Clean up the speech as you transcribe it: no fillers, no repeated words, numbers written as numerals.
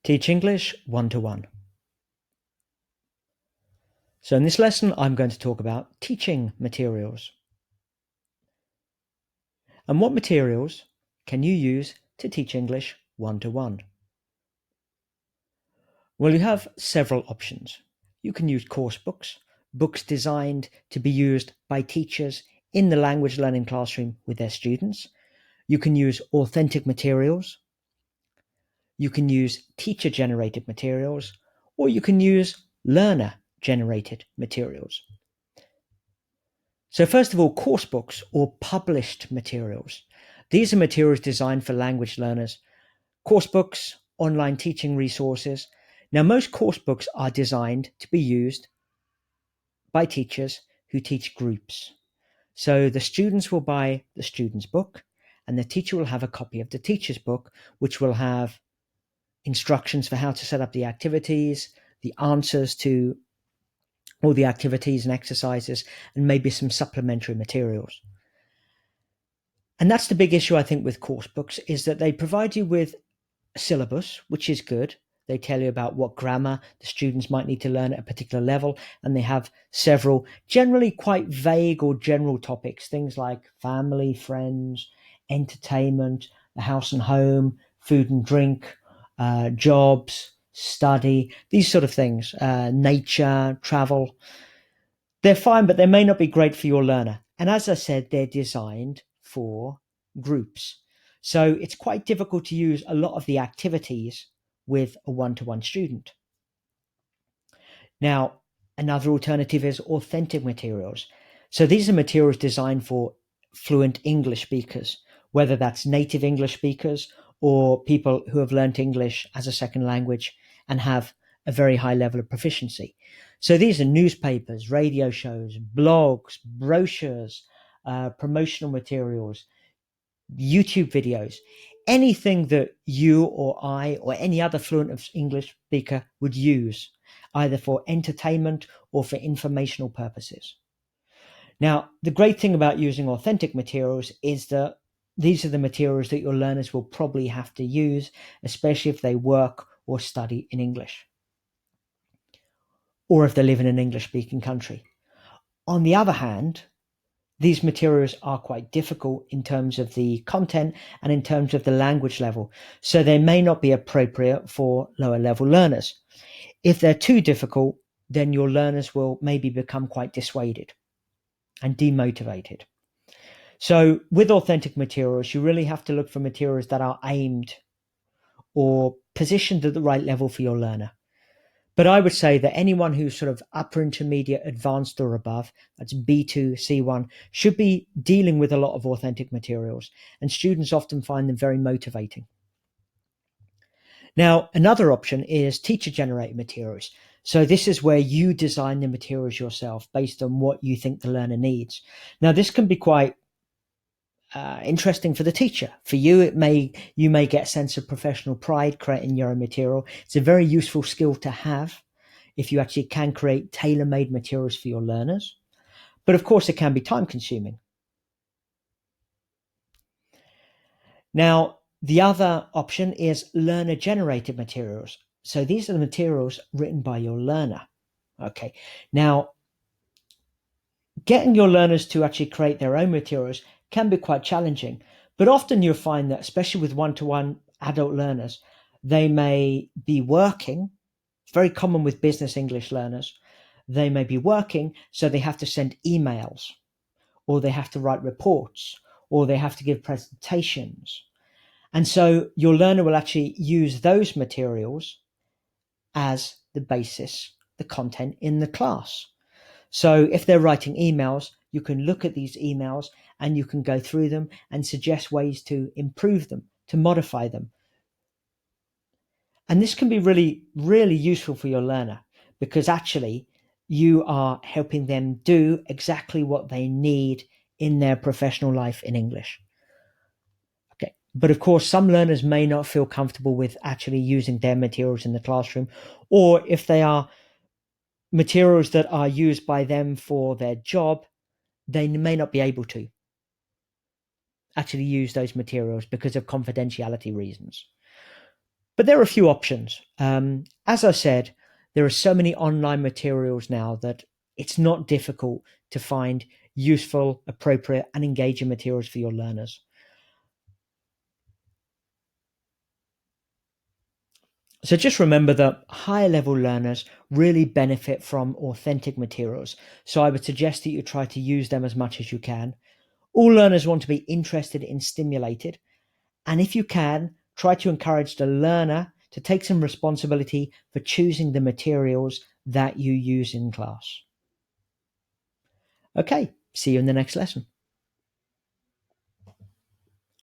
Teach English one-to-one. So in this lesson, I'm going to talk about teaching materials. And what materials can you use to teach English one-to-one? Well, you have several options. You can use course books, books designed to be used by teachers in the language learning classroom with their students. You can use authentic materials. You can use teacher-generated materials, or you can use learner-generated materials. So first of all, course books or published materials. These are materials designed for language learners. Course books, online teaching resources. Now, most course books are designed to be used by teachers who teach groups. So the students will buy the student's book and the teacher will have a copy of the teacher's book, which will have instructions for how to set up the activities, the answers to all the activities and exercises, and maybe some supplementary materials. And that's the big issue, I think, with course books, is that they provide you with a syllabus, which is good. They tell you about what grammar the students might need to learn at a particular level, and they have several generally quite vague or general topics, things like family, friends, entertainment, the house and home, food and drink, jobs, study, these sort of things, nature, travel. They're fine, but they may not be great for your learner. And as I said, they're designed for groups. So it's quite difficult to use a lot of the activities with a one-to-one student. Now, another alternative is authentic materials. So these are materials designed for fluent English speakers, whether that's native English speakers or people who have learnt English as a second language and have a very high level of proficiency. So these are newspapers, radio shows, blogs, brochures, promotional materials, YouTube videos, anything that you or I or any other fluent English speaker would use, either for entertainment or for informational purposes. Now, the great thing about using authentic materials is that these are the materials that your learners will probably have to use, especially if they work or study in English, or if they live in an English-speaking country. On the other hand, these materials are quite difficult in terms of the content and in terms of the language level, so they may not be appropriate for lower level learners. If they're too difficult, then your learners will maybe become quite dissuaded and demotivated. So with authentic materials, you really have to look for materials that are aimed or positioned at the right level for your learner. But I would say that anyone who's sort of upper intermediate, advanced or above, that's B2, C1, should be dealing with a lot of authentic materials. And students often find them very motivating. Now, another option is teacher-generated materials. So this is where you design the materials yourself based on what you think the learner needs. Now, this can be quite interesting for the teacher. For you, you may get a sense of professional pride creating your own material. It's a very useful skill to have if you actually can create tailor-made materials for your learners. But of course, it can be time-consuming. Now, the other option is learner-generated materials. So these are the materials written by your learner. Okay. Now, getting your learners to actually create their own materials can be quite challenging, but often you'll find that, especially with one-to-one adult learners, they may be working. It's very common with business English learners. They may be working, so they have to send emails, or they have to write reports, or they have to give presentations. And so your learner will actually use those materials as the basis, the content in the class. So if they're writing emails, you can look at these emails and you can go through them and suggest ways to improve them, to modify them. And this can be really, really useful for your learner, because actually you are helping them do exactly what they need in their professional life in English. Okay. But of course, some learners may not feel comfortable with actually using their materials in the classroom, or if they are materials that are used by them for their job, they may not be able to actually use those materials because of confidentiality reasons. But there are a few options. As I said, there are so many online materials now that it's not difficult to find useful, appropriate, and engaging materials for your learners. So just remember that higher level learners really benefit from authentic materials. So I would suggest that you try to use them as much as you can. All learners want to be interested and stimulated. And if you can, try to encourage the learner to take some responsibility for choosing the materials that you use in class. Okay, see you in the next lesson.